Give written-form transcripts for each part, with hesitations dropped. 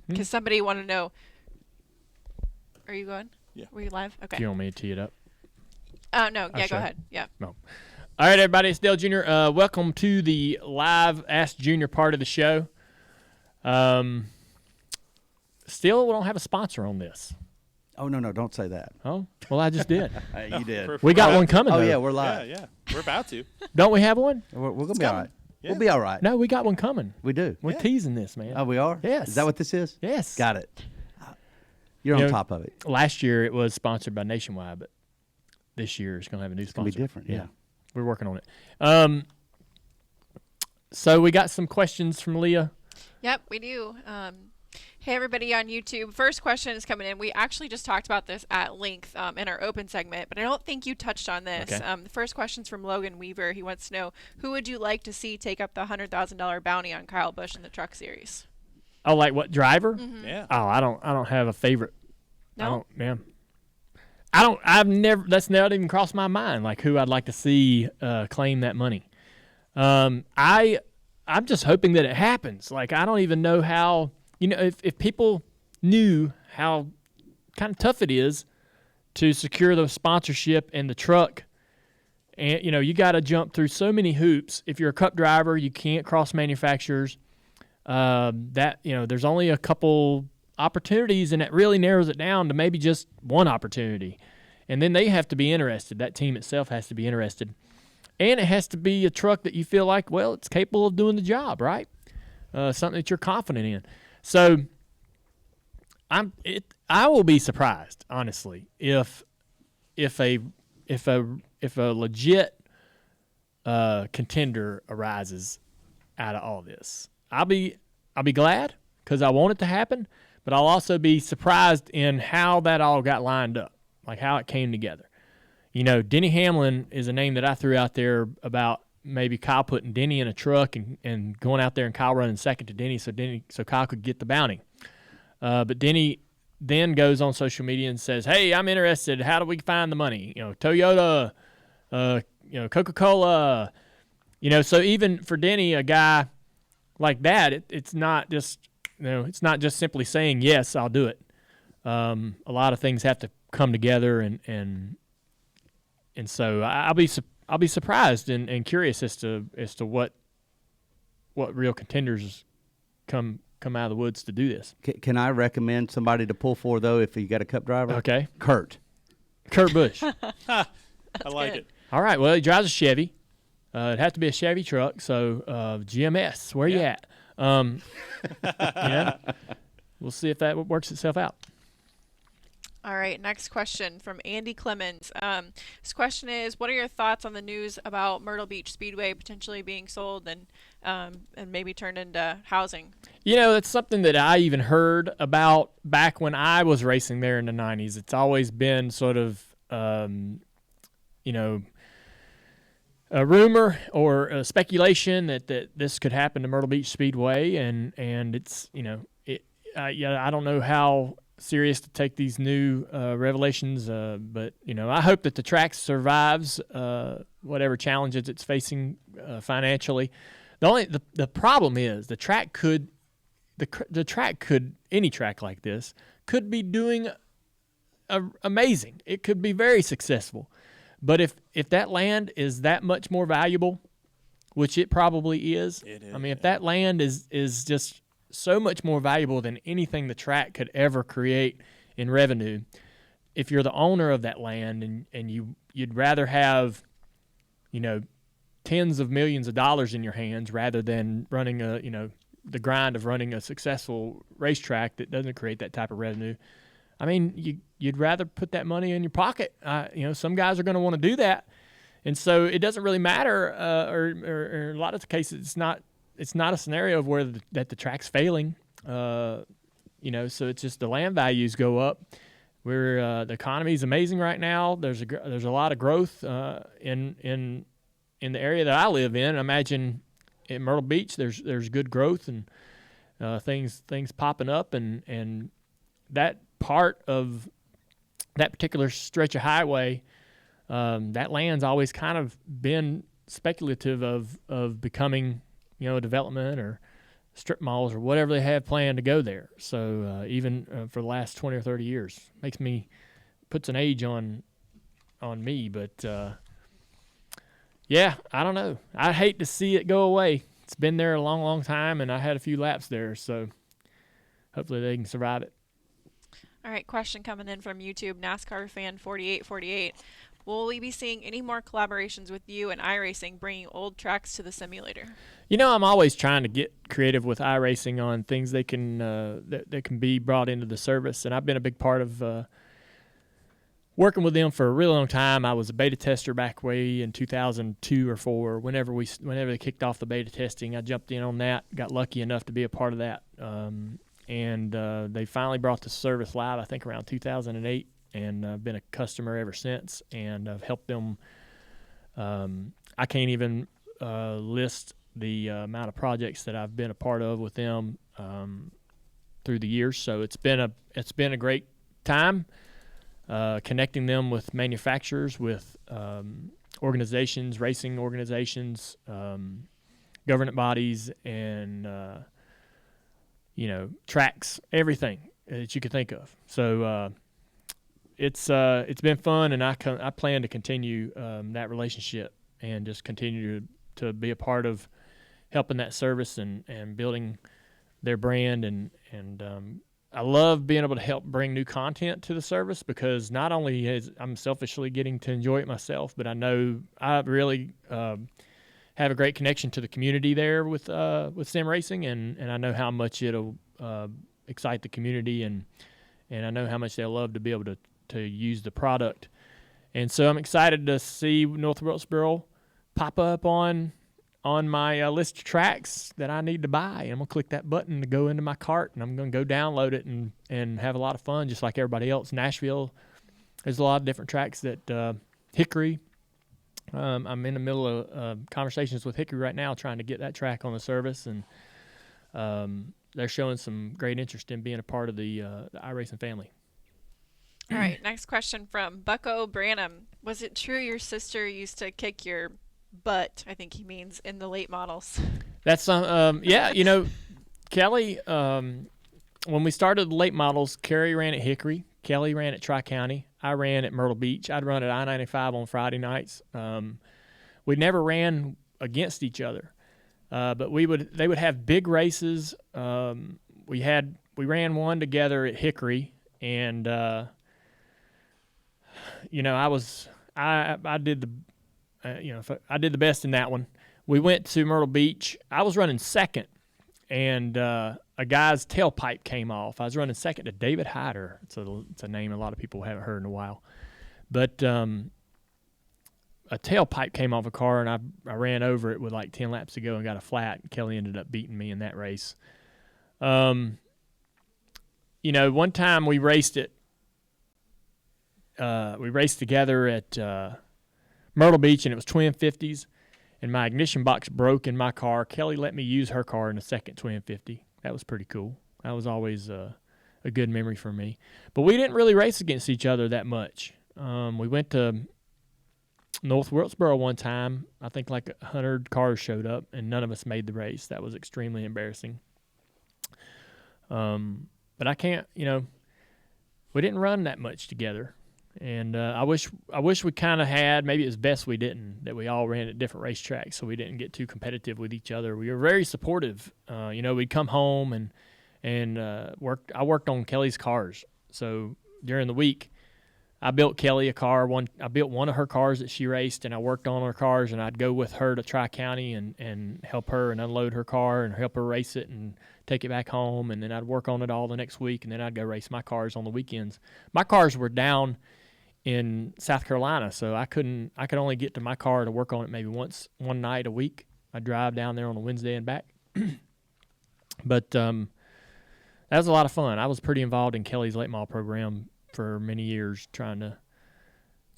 because somebody wanted to know. Are you going? Yeah. Were you live? Okay. Do you want me to tee it up? No. Yeah, sure. go ahead. Yeah. No. All right, everybody. It's Dale Jr. Welcome to the live Ask Junior part of the show. Still, we don't have a sponsor on this. Oh, no, don't say that. Oh, well, I just did. You did. We got one coming, though. Oh, yeah, we're live. Yeah. We're about to. Don't we have one? We're going to be all right. Yeah. We'll be all right. No, we got one coming. We do. We're teasing this, man. Oh, we are? Yes. Is that what this is? Yes. Got it. You're on top of it. Last year, it was sponsored by Nationwide, but this year it's going to have a new sponsor. It's going to be different, yeah. We're working on it. So we got some questions from Leah. Yep, we do. Hey, everybody on YouTube. First question is coming in. We actually just talked about this at length in our open segment, but I don't think you touched on this. Okay. The first question's from Logan Weaver. He wants to know, who would you like to see take up the $100,000 bounty on Kyle Busch in the Truck Series? Oh, like what, driver? Mm-hmm. Yeah. Oh, I don't have a favorite. No? I've never, that's never even crossed my mind, like who I'd like to see claim that money. I'm just hoping that it happens. Like, I don't even know how, if people knew how kind of tough it is to secure the sponsorship and the truck, and, you got to jump through so many hoops. If you're a cup driver, you can't cross manufacturers. There's only a couple opportunities, and it really narrows it down to maybe just one opportunity. And then they have to be interested. That team itself has to be interested. And it has to be a truck that you feel like, well, it's capable of doing the job, right? Something that you're confident in. So I will be surprised, honestly, if a legit contender arises out of all this. I'll be glad because I want it to happen, but I'll also be surprised in how that all got lined up, like how it came together. Denny Hamlin is a name that I threw out there about maybe Kyle putting Denny in a truck and going out there and Kyle running second to Denny so Kyle could get the bounty. But Denny then goes on social media and says, "Hey, I'm interested. How do we find the money? Toyota, Coca-Cola, So even for Denny, a guy like that, it's not just it's not just simply saying yes, I'll do it. A lot of things have to come together, and so I'll be surprised and curious as to what real contenders come out of the woods to do this. Can I recommend somebody to pull for, though, if you got a cup driver? Okay. Kurt Busch. I like it. All right. Well, he drives a Chevy. It'd have to be a Chevy truck. So GMS, where you at? We'll see if that works itself out. All right, next question from Andy Clemens. This question is, what are your thoughts on the news about Myrtle Beach Speedway potentially being sold and maybe turned into housing? That's something that I even heard about back when I was racing there in the 90s. It's always been sort of, a rumor or a speculation that this could happen to Myrtle Beach Speedway, and it's, I don't know how serious to take these new revelations, but I hope that the track survives whatever challenges it's facing financially. The problem is the track could any track like this could be doing amazing. It could be very successful, but if that land is that much more valuable, which it probably is, if that land is just so much more valuable than anything the track could ever create in revenue. If you're the owner of that land and you'd rather have, tens of millions of dollars in your hands rather than running the grind of running a successful racetrack that doesn't create that type of revenue. You'd rather put that money in your pocket. Some guys are going to want to do that. And so it doesn't really matter, or a lot of the cases it's not a scenario of where that the track's failing, so it's just the land values go up. The economy is amazing right now. There's a lot of growth in the area that I live in. I imagine in Myrtle Beach there's good growth and things popping up, and that part of that particular stretch of highway, that land's always kind of been speculative of becoming a development or strip malls or whatever they have planned to go there. So even for the last 20 or 30 years, puts an age on me. But yeah, I don't know. I hate to see it go away. It's been there a long, long time, and I had a few laps there. So hopefully they can survive it. All right, question coming in from YouTube, NASCAR fan 4848. Will we be seeing any more collaborations with you and iRacing, bringing old tracks to the simulator? I'm always trying to get creative with iRacing on things they can that can be brought into the service, and I've been a big part of working with them for a really long time. I was a beta tester back way in 2002 or 4. Whenever they kicked off the beta testing, I jumped in on that. Got lucky enough to be a part of that, and they finally brought the service live, I think, around 2008. And I've been a customer ever since, and I've helped them. I can't even list the amount of projects that I've been a part of with them through the years. So it's been a great time connecting them with manufacturers, with organizations, racing organizations, government bodies, and tracks, everything that you could think of. So. It's been fun, and I plan to continue that relationship and just continue to be a part of helping that service and building their brand, and I love being able to help bring new content to the service, because not only I'm selfishly getting to enjoy it myself, but I know I really have a great connection to the community there with SimRacing, and I know how much it'll excite the community, and I know how much they'll love to be able to use the product. And so I'm excited to see North Wilkesboro pop up on my list of tracks that I need to buy. I'm going to click that button to go into my cart, and I'm going to go download it and have a lot of fun just like everybody else. Nashville, there's a lot of different tracks that Hickory, I'm in the middle of conversations with Hickory right now trying to get that track on the service, and they're showing some great interest in being a part of the iRacing family. All right, next question from Bucko Branham. Was it true your sister used to kick your butt, I think he means, in the late models? That's yeah, Kelly, when we started the late models, Carrie ran at Hickory, Kelly ran at Tri-County, I ran at Myrtle Beach. I'd run at I-95 on Friday nights. We never ran against each other, but they would have big races. We ran one together at Hickory, and I did the best in that one. We went to Myrtle Beach. I was running second, and a guy's tailpipe came off. I was running second to David Hyder. It's a name a lot of people haven't heard in a while. But a tailpipe came off a car, and I ran over it with like 10 laps to go and got a flat. And Kelly ended up beating me in that race. One time we raced it. We raced together at Myrtle Beach, and it was twin 50s, and my ignition box broke in my car. Kelly let me use her car in the second twin 50. That was pretty cool. That was always a good memory for me. But we didn't really race against each other that much. We went to North Wilkesboro one time. I think like 100 cars showed up, and none of us made the race. That was extremely embarrassing. But I can't, we didn't run that much together. And I wish we kind of had. Maybe it was best we didn't. That we all ran at different racetracks, so we didn't get too competitive with each other. We were very supportive. We'd come home and worked. I worked on Kelly's cars. So during the week, I built Kelly a car. I built one of her cars that she raced, and I worked on her cars. And I'd go with her to Tri-County and help her and unload her car and help her race it and take it back home. And then I'd work on it all the next week, and then I'd go race my cars on the weekends. My cars were down in South Carolina, so I could only get to my car to work on it maybe one night a week. I'd drive down there on a Wednesday and back. But that was a lot of fun. I was pretty involved in Kelly's late model program for many years, trying to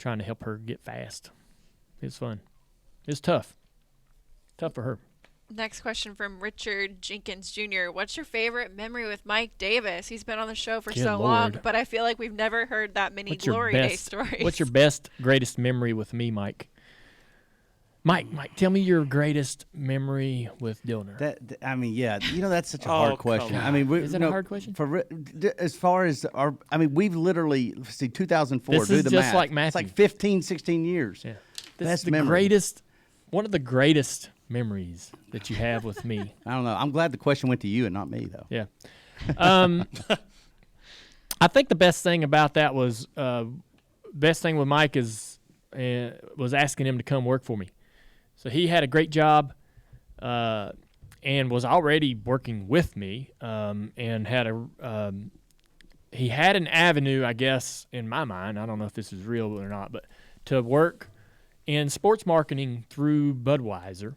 help her get fast. It was fun. It was tough for her. Next question from Richard Jenkins Jr. What's your favorite memory with Mike Davis? He's been on the show for Good so Lord. long, but I feel like we've never heard that many Glory Day stories. What's your best, greatest memory with me, Mike? Mike, tell me your greatest memory with Dillner. I mean, yeah, that's such a Oh, hard come question. on. I mean, Is it a hard question? As far as we've literally 2004. This do is the just math. like It's Matthew. like 15, 16 years. Yeah. This Best is the memory. greatest, one of the greatest memories that you have with me. I don't know. I'm glad the question went to you and not me, though. Yeah. I think the best thing about that was, best thing with Mike was asking him to come work for me. So he had a great job, and was already working with me, and he had an avenue, I guess, in my mind. I don't know if this is real or not, but to work in sports marketing through Budweiser,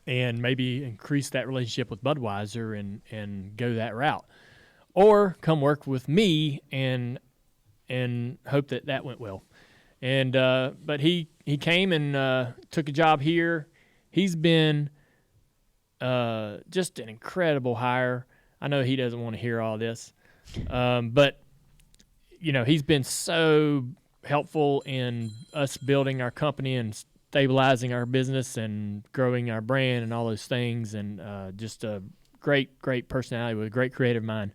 and maybe increase that relationship with Budweiser and go that route, or come work with me and hope that went well. And but he came and took a job here. He's been just an incredible hire. I know he doesn't want to hear all this, but he's been so helpful in us building our company and stabilizing our business and growing our brand and all those things, and just a great personality with a great creative mind.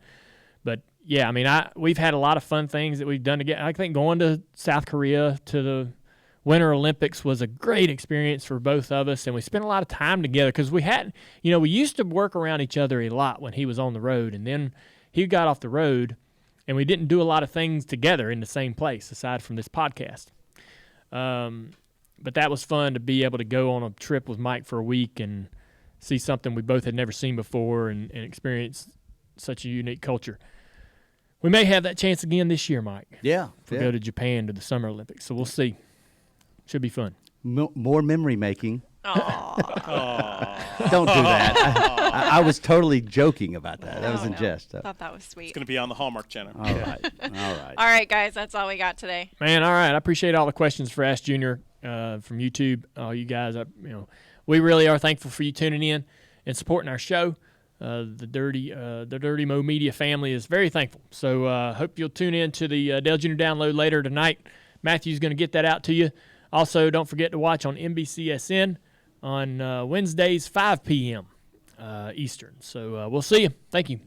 But yeah, I mean, we've had a lot of fun things that we've done together. I think going to South Korea to the Winter Olympics was a great experience for both of us, and we spent a lot of time together because we used to work around each other a lot when he was on the road, and then he got off the road, and we didn't do a lot of things together in the same place aside from this podcast. But that was fun to be able to go on a trip with Mike for a week and see something we both had never seen before and experience such a unique culture. We may have that chance again this year, Mike. Yeah. If we go to Japan to the Summer Olympics. So we'll see. Should be fun. More memory making. Aww. Don't do that. I was totally joking about that. That was in jest. I thought that was sweet. It's going to be on the Hallmark Channel. All right. All right. All right, guys, that's all we got today. Man, all right. I appreciate all the questions for Ask Junior from YouTube. All you guys, we really are thankful for you tuning in and supporting our show. The Dirty Mo Media family is very thankful. So hope you'll tune in to the Dale Jr. download later tonight. Matthew's going to get that out to you. Also, don't forget to watch on NBCSN on Wednesdays, 5 p.m. Eastern. So we'll see you. Thank you.